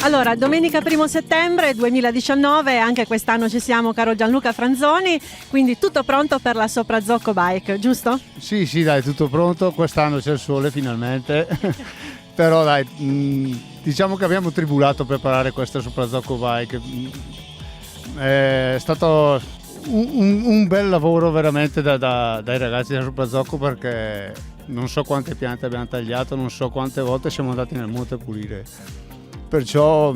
Allora, domenica 1 settembre 2019, anche quest'anno ci siamo, caro Gianluca Franzoni, quindi tutto pronto per la Sopradzocco Bike, giusto? Sì, dai, tutto pronto, quest'anno c'è il sole finalmente, però dai, diciamo che abbiamo tribulato a preparare questa Sopradzocco Bike, è stato un bel lavoro veramente dai ragazzi della Sopradzocco, perché non so quante piante abbiamo tagliato, non so quante volte siamo andati nel monte a pulire, perciò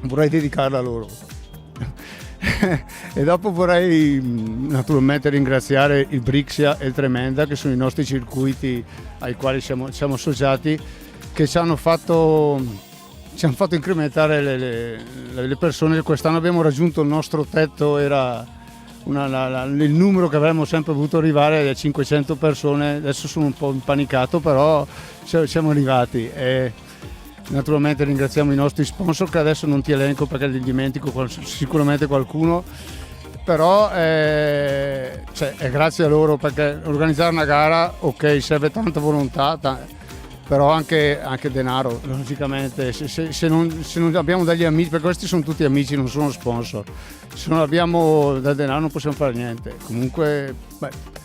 vorrei dedicarla a loro. E dopo vorrei naturalmente ringraziare il Brixia e il Tremenda, che sono i nostri circuiti ai quali siamo associati, che ci hanno fatto incrementare le persone. Quest'anno abbiamo raggiunto il nostro tetto, era il numero che avremmo sempre voluto arrivare a 500 persone, adesso sono un po' impanicato, però siamo arrivati. E naturalmente ringraziamo i nostri sponsor, che adesso non ti elenco perché li dimentico sicuramente qualcuno, però è grazie a loro, perché organizzare una gara, ok, serve tanta volontà, però anche denaro, logicamente. Se non abbiamo degli amici, perché questi sono tutti amici, non sono sponsor, se non abbiamo del denaro non possiamo fare niente. Comunque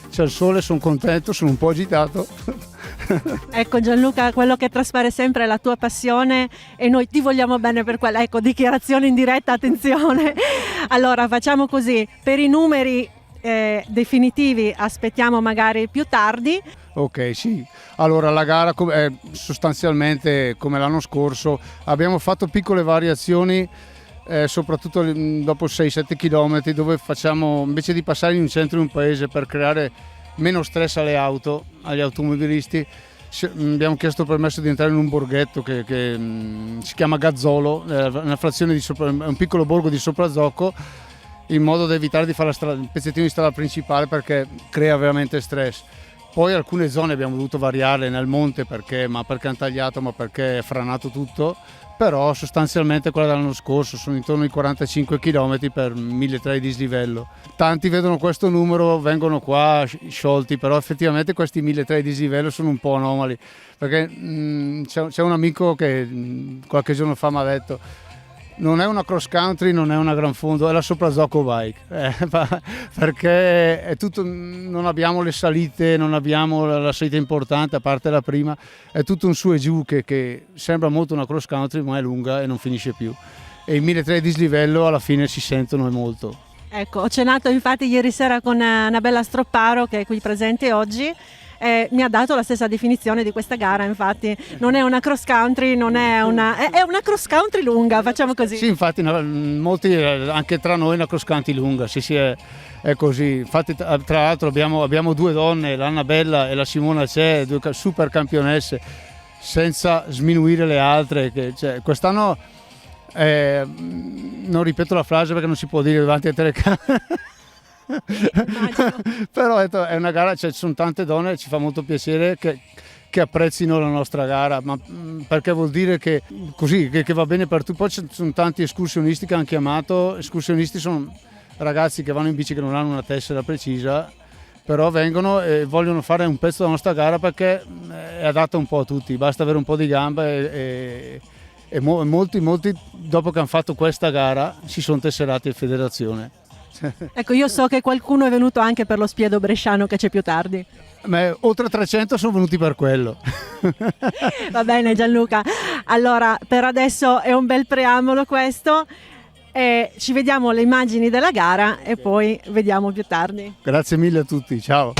c'è il sole, sono contento, sono un po' agitato. Ecco Gianluca, quello che traspare sempre è la tua passione e noi ti vogliamo bene per quella. Ecco, dichiarazione in diretta, attenzione. Allora facciamo così, per i numeri definitivi aspettiamo magari più tardi. Ok, sì. Allora la gara è sostanzialmente come l'anno scorso, abbiamo fatto piccole variazioni, soprattutto dopo 6-7 km, dove facciamo, invece di passare in un centro di un paese per creare meno stress agli automobilisti, abbiamo chiesto il permesso di entrare in un borghetto che si chiama Gazzolo, una frazione un piccolo borgo di Sopradzocco, in modo da evitare di fare il pezzettino di strada principale, perché crea veramente stress. Poi alcune zone abbiamo dovuto variarle nel monte, perché hanno tagliato, ma perché è franato tutto, però sostanzialmente quella dell'anno scorso sono intorno ai 45 km per 1.300 di dislivello. Tanti vedono questo numero, vengono qua sciolti, però effettivamente questi 1.300 di dislivello sono un po' anomali, perché c'è un amico che qualche giorno fa mi ha detto: non è una cross country, non è una gran fondo, è la Sopradzocco Bike, perché è tutto, non abbiamo le salite, non abbiamo la salita importante, a parte la prima, è tutto un su e giù che sembra molto una cross country, ma è lunga e non finisce più, e i 1.300 di dislivello alla fine si sentono e molto. Ecco, ho cenato infatti ieri sera con Annabella Stropparo, che è qui presente oggi. Mi ha dato la stessa definizione di questa gara, infatti non è una cross country, è una cross country lunga, facciamo così. Sì, infatti molti, anche tra noi, una cross country lunga, sì, è così. Infatti tra l'altro abbiamo due donne, l'Annabella e la Simona C'è, due super campionesse, senza sminuire le altre, quest'anno non ripeto la frase perché non si può dire davanti alle telecamere. Però è una gara, ci sono tante donne, ci fa molto piacere che apprezzino la nostra gara, ma perché vuol dire che così che va bene per tutti. Poi ci sono tanti escursionisti che hanno chiamato. Escursionisti sono ragazzi che vanno in bici, che non hanno una tessera precisa, però vengono e vogliono fare un pezzo della nostra gara, perché è adatta un po' a tutti, basta avere un po' di gambe e molti dopo che hanno fatto questa gara si sono tesserati in federazione. Ecco, io so che qualcuno è venuto anche per lo Spiedo bresciano che c'è più tardi. Oltre 300 sono venuti per quello. Va bene Gianluca, allora per adesso è un bel preambolo questo, e ci vediamo le immagini della gara e poi vediamo più tardi. Grazie mille a tutti, ciao.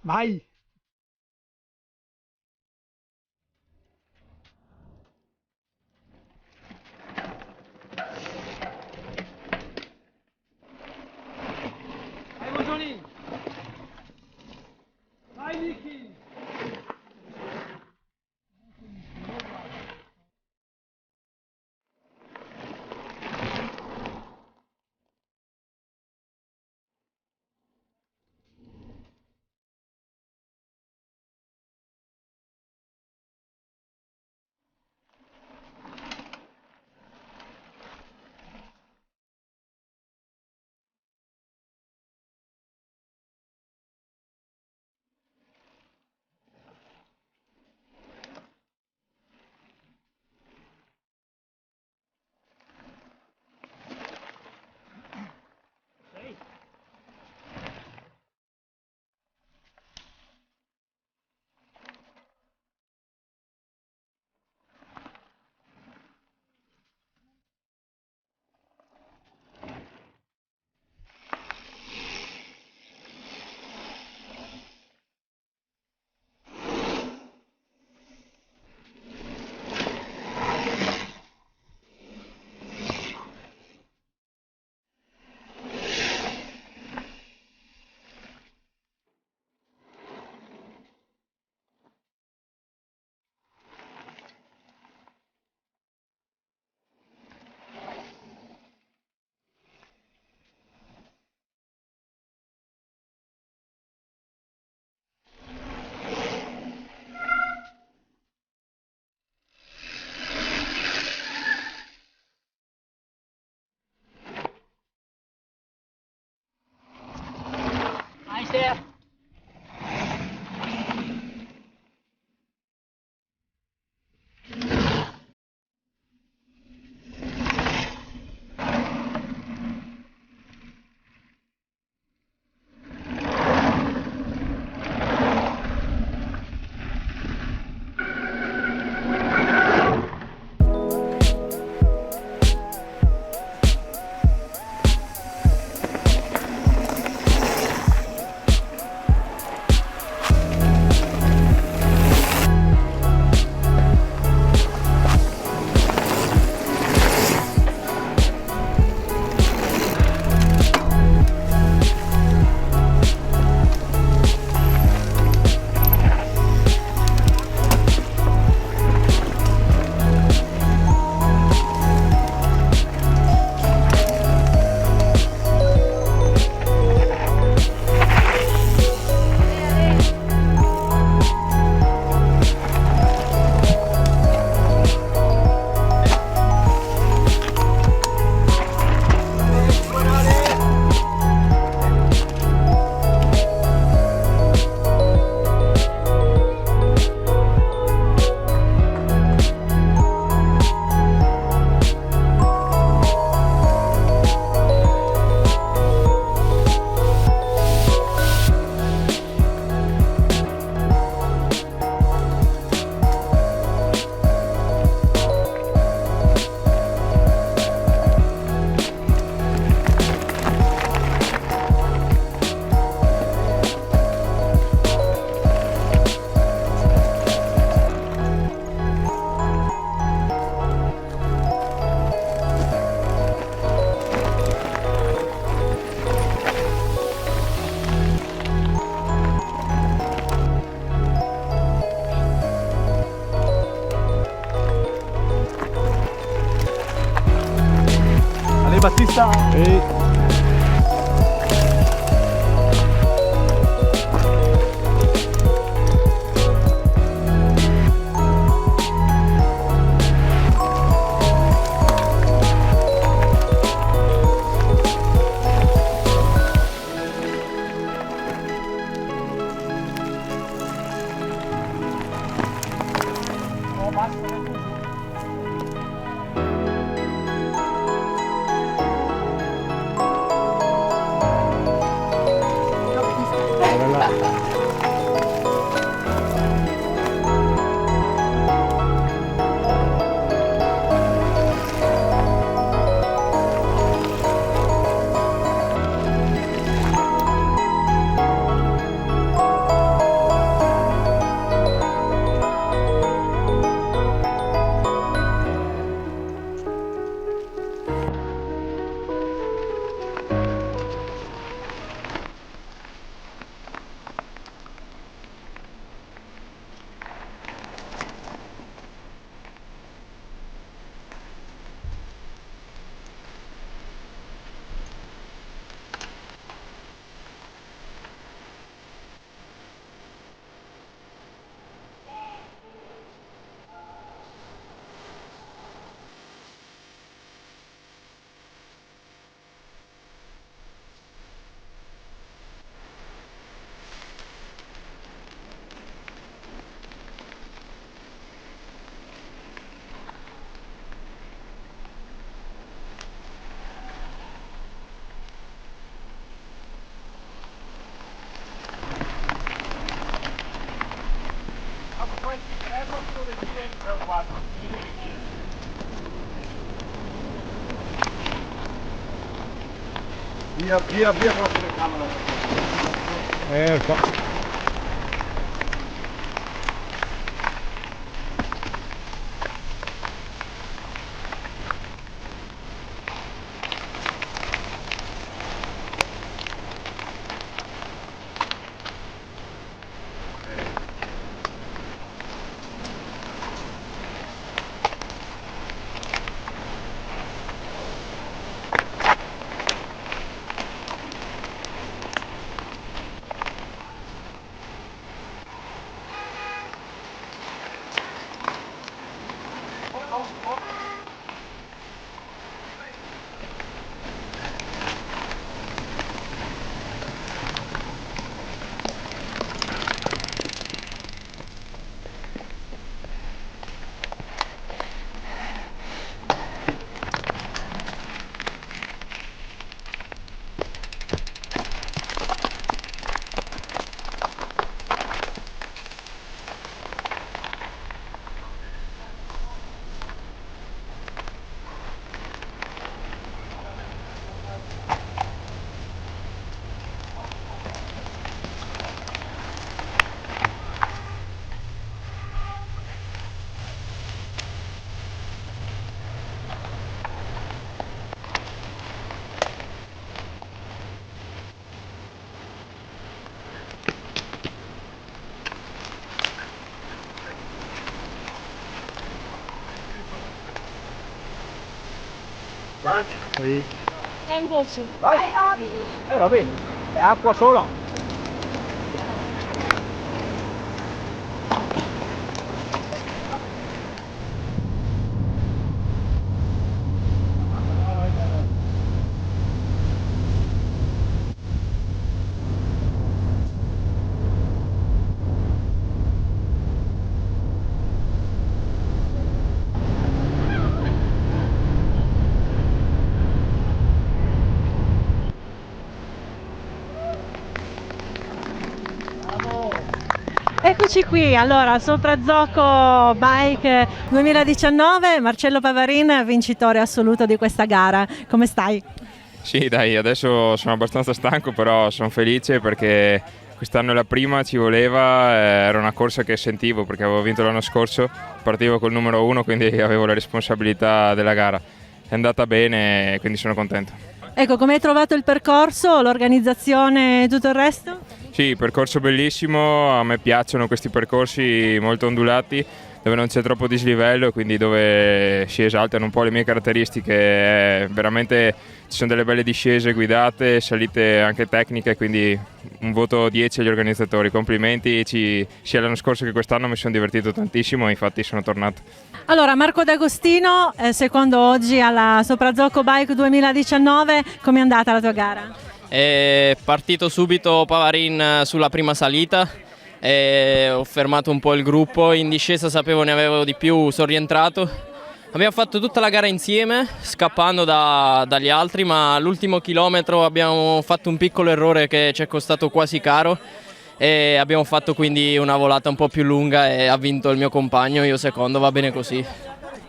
Vai! Vai Mosoni! Vai Vicky! Vai Steph! Battista! Ehi! Via, via, via con la telecamera. Ecco. Sì. E invece? Vai. Va bene, è acqua solo. Eccoci qui, allora Sopradzocco Bike 2019, Marcello Pavarin, vincitore assoluto di questa gara. Come stai? Sì, dai, adesso sono abbastanza stanco, però sono felice perché quest'anno è la prima, ci voleva, era una corsa che sentivo perché avevo vinto l'anno scorso, partivo col numero 1, quindi avevo la responsabilità della gara. È andata bene, quindi sono contento. Ecco, come hai trovato il percorso, l'organizzazione e tutto il resto? Sì, percorso bellissimo, a me piacciono questi percorsi molto ondulati dove non c'è troppo dislivello, quindi dove si esaltano un po' le mie caratteristiche. Veramente ci sono delle belle discese guidate, salite anche tecniche, quindi un voto 10 agli organizzatori. Complimenti, sia l'anno scorso che quest'anno mi sono divertito tantissimo e infatti sono tornato. Allora, Marco D'Agostino, secondo oggi alla Sopradzocco Bike 2019, com'è andata la tua gara? È partito subito Pavarin sulla prima salita, ho fermato un po' il gruppo, in discesa sapevo ne avevo di più, sono rientrato. Abbiamo fatto tutta la gara insieme, scappando dagli altri, ma all'ultimo chilometro abbiamo fatto un piccolo errore che ci è costato quasi caro e abbiamo fatto quindi una volata un po' più lunga e ha vinto il mio compagno, io secondo, va bene così.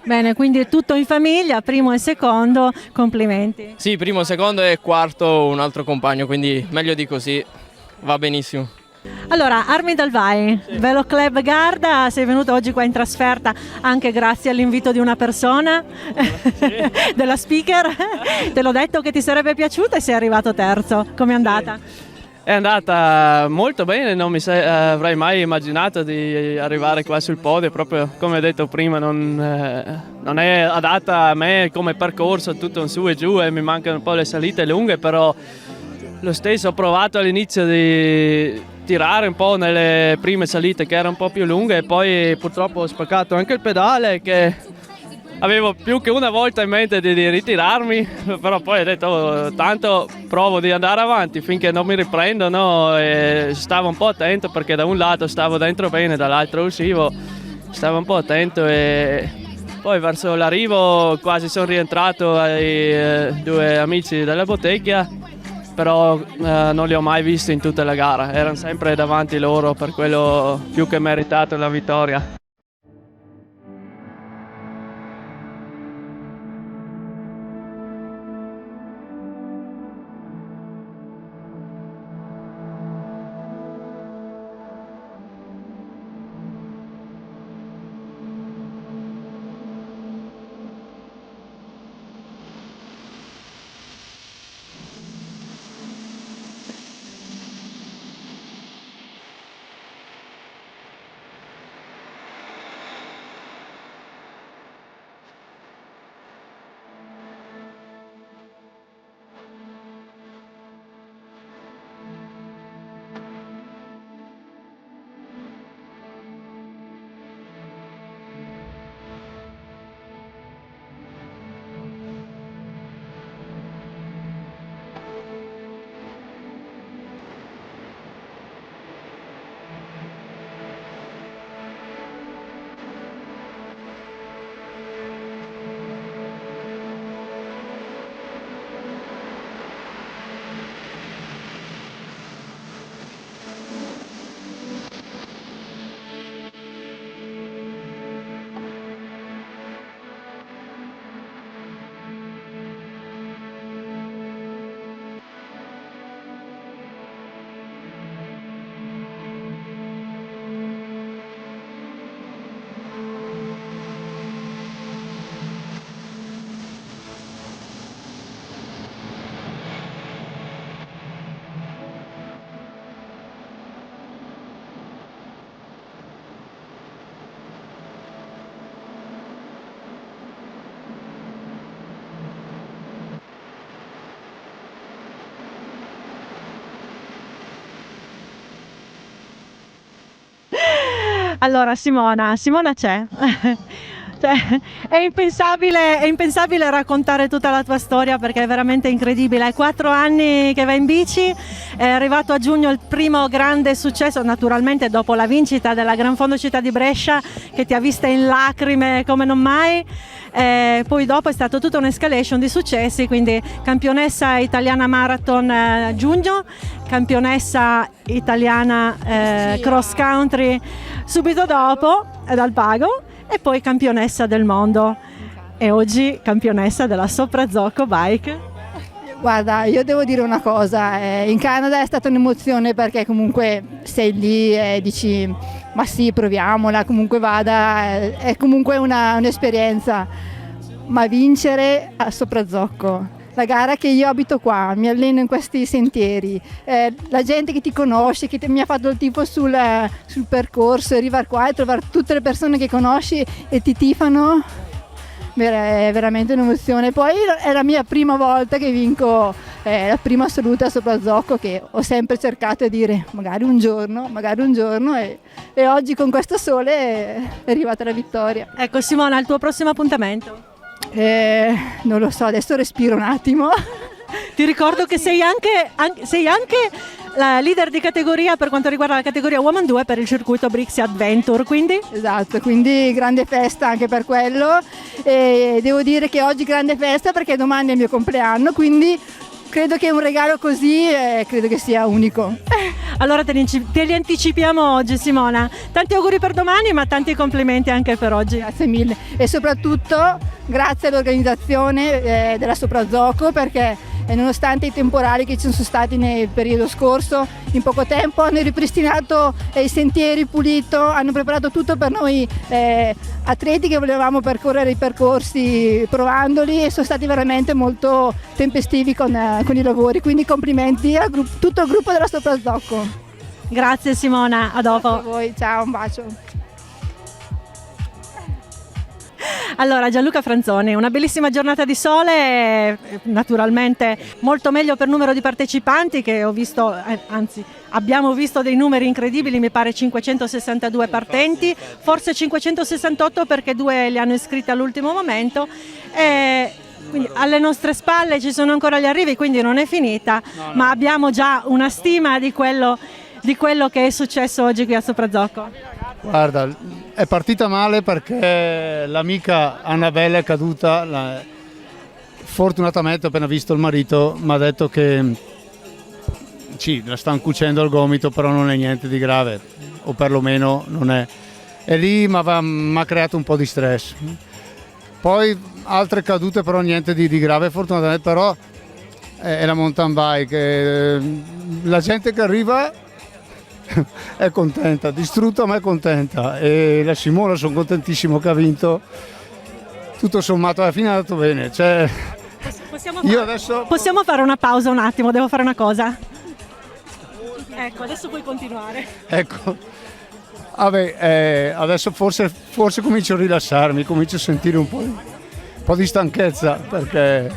Bene, quindi è tutto in famiglia, primo e secondo, complimenti. Sì, primo, secondo e quarto un altro compagno, quindi meglio di così, va benissimo. Allora, Armi Dalvai, sì. Velo Club Garda, sei venuto oggi qua in trasferta anche grazie all'invito di una persona, sì. Della speaker, te l'ho detto che ti sarebbe piaciuta e sei arrivato terzo, com'è andata? Sì. È andata molto bene, non mi avrei mai immaginato di arrivare qua sul podio, proprio come ho detto prima, non è adatta a me come percorso, tutto un su e giù e mi mancano un po' le salite lunghe, però lo stesso ho provato all'inizio di tirare un po' nelle prime salite che erano un po' più lunghe e poi purtroppo ho spaccato anche il pedale che avevo più che una volta in mente di ritirarmi, però poi ho detto tanto provo di andare avanti finché non mi riprendo, no? E stavo un po' attento perché da un lato stavo dentro bene, dall'altro uscivo, stavo un po' attento e poi verso l'arrivo quasi sono rientrato ai due amici della bottega, però non li ho mai visti in tutta la gara, erano sempre davanti loro, per quello più che meritato la vittoria. Allora Simona c'è. Cioè, è impensabile raccontare tutta la tua storia perché è veramente incredibile. Hai 4 anni che vai in bici, è arrivato a giugno il primo grande successo, naturalmente dopo la vincita della Gran Fondo Città di Brescia che ti ha vista in lacrime come non mai. Poi dopo è stato tutta un'escalation di successi, quindi campionessa italiana marathon giugno, campionessa italiana cross country subito dopo dal Pago e poi campionessa del mondo e oggi campionessa della Sopradzocco Bike. Guarda, io devo dire una cosa, in Canada è stata un'emozione perché comunque sei lì e dici ma sì, proviamola, comunque vada, è comunque un'esperienza, ma vincere a Sopradzocco, la gara che io abito qua, mi alleno in questi sentieri, la gente che ti conosce, che mi ha fatto il tifo sul percorso, arrivare qua e trovare tutte le persone che conosci e ti tifano, è veramente un'emozione. Poi è la mia prima volta che vinco la prima assoluta a Sopradzocco, che ho sempre cercato di dire magari un giorno e oggi con questo sole è arrivata la vittoria. Ecco Simona, il tuo prossimo appuntamento? Non lo so, adesso respiro un attimo. Ti ricordo che sei anche la leader di categoria per quanto riguarda la categoria Woman 2 per il circuito Brixie Adventure, quindi? Esatto, quindi grande festa anche per quello e devo dire che oggi grande festa perché domani è il mio compleanno, quindi credo che un regalo così credo che sia unico. Allora te li anticipiamo oggi Simona, tanti auguri per domani ma tanti complimenti anche per oggi. Grazie mille e soprattutto grazie all'organizzazione della Sopradzocco perché nonostante i temporali che ci sono stati nel periodo scorso, in poco tempo hanno ripristinato i sentieri, pulito, hanno preparato tutto per noi atleti che volevamo percorrere i percorsi provandoli e sono stati veramente molto tempestivi con i lavori, quindi complimenti a tutto il gruppo della Sopradzocco. Grazie Simona, a dopo. Grazie a voi, ciao, un bacio. Allora Gianluca Franzoni, una bellissima giornata di sole, naturalmente molto meglio per numero di partecipanti che ho visto, anzi abbiamo visto dei numeri incredibili, mi pare 562 partenti, forse 568 perché 2 li hanno iscritti all'ultimo momento. Quindi alle nostre spalle ci sono ancora gli arrivi, quindi non è finita, ma abbiamo già una stima di quello che è successo oggi qui a Sopradzocco. Guarda, è partita male perché l'amica Annabella è caduta, fortunatamente ho appena visto il marito, mi ha detto che sì, la stanno cucendo al gomito, però non è niente di grave, o perlomeno non è. E lì mi ha creato un po' di stress. Poi altre cadute, però niente di grave fortunatamente, però è la mountain bike. La gente che arriva è contenta, distrutta ma è contenta, e la Simona sono contentissimo che ha vinto. Tutto sommato alla fine è andato bene. Cioè, Possiamo fare una pausa un attimo, devo fare una cosa. Ecco, adesso puoi continuare. Ecco, vabbè, adesso forse comincio a rilassarmi, comincio a sentire un po' di stanchezza, perché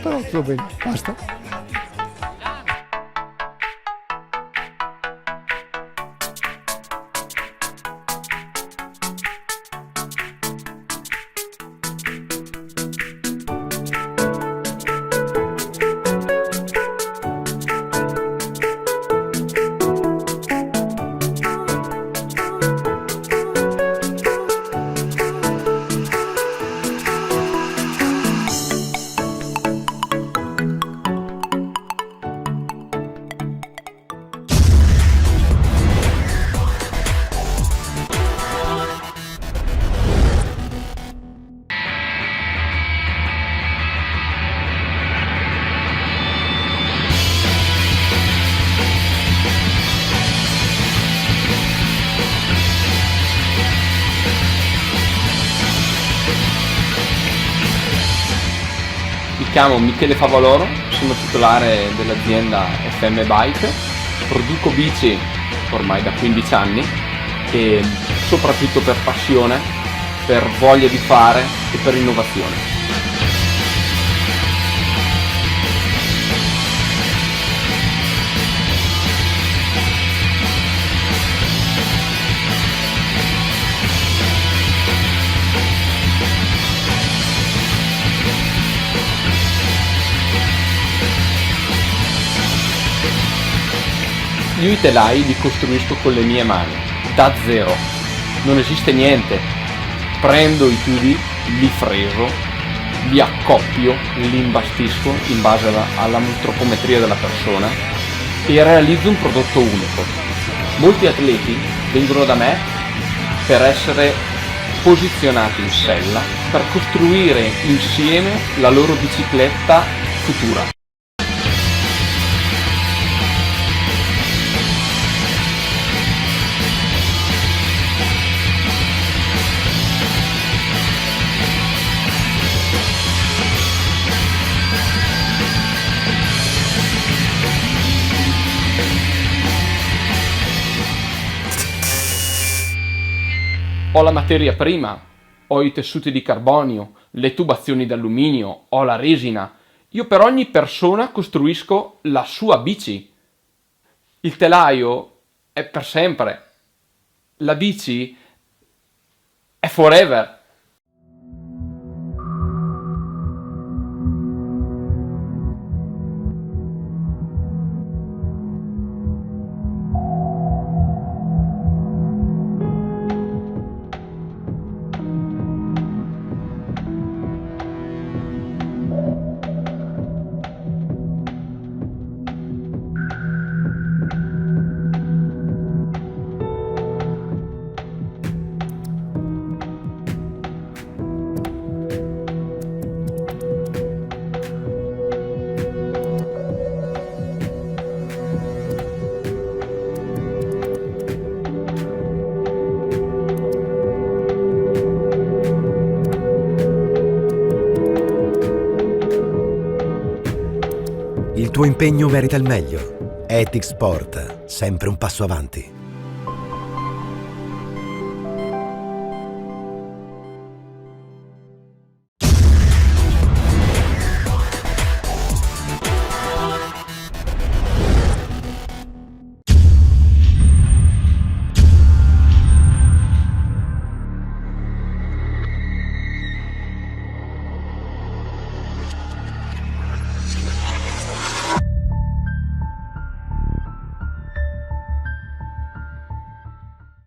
però tutto bene, basta. Mi chiamo Michele Favaloro, sono titolare dell'azienda FM Bike, produco bici ormai da 15 anni e soprattutto per passione, per voglia di fare e per innovazione. Io i telai li costruisco con le mie mani, da zero. Non esiste niente. Prendo i tubi, li freso, li accoppio, li imbastisco in base all'antropometria della persona e realizzo un prodotto unico. Molti atleti vengono da me per essere posizionati in sella, per costruire insieme la loro bicicletta futura. Ho la materia prima, ho i tessuti di carbonio, le tubazioni d'alluminio, ho la resina. Io per ogni persona costruisco la sua bici. Il telaio è per sempre. La bici è forever. Il tuo impegno merita il meglio. Ethic Sport, sempre un passo avanti.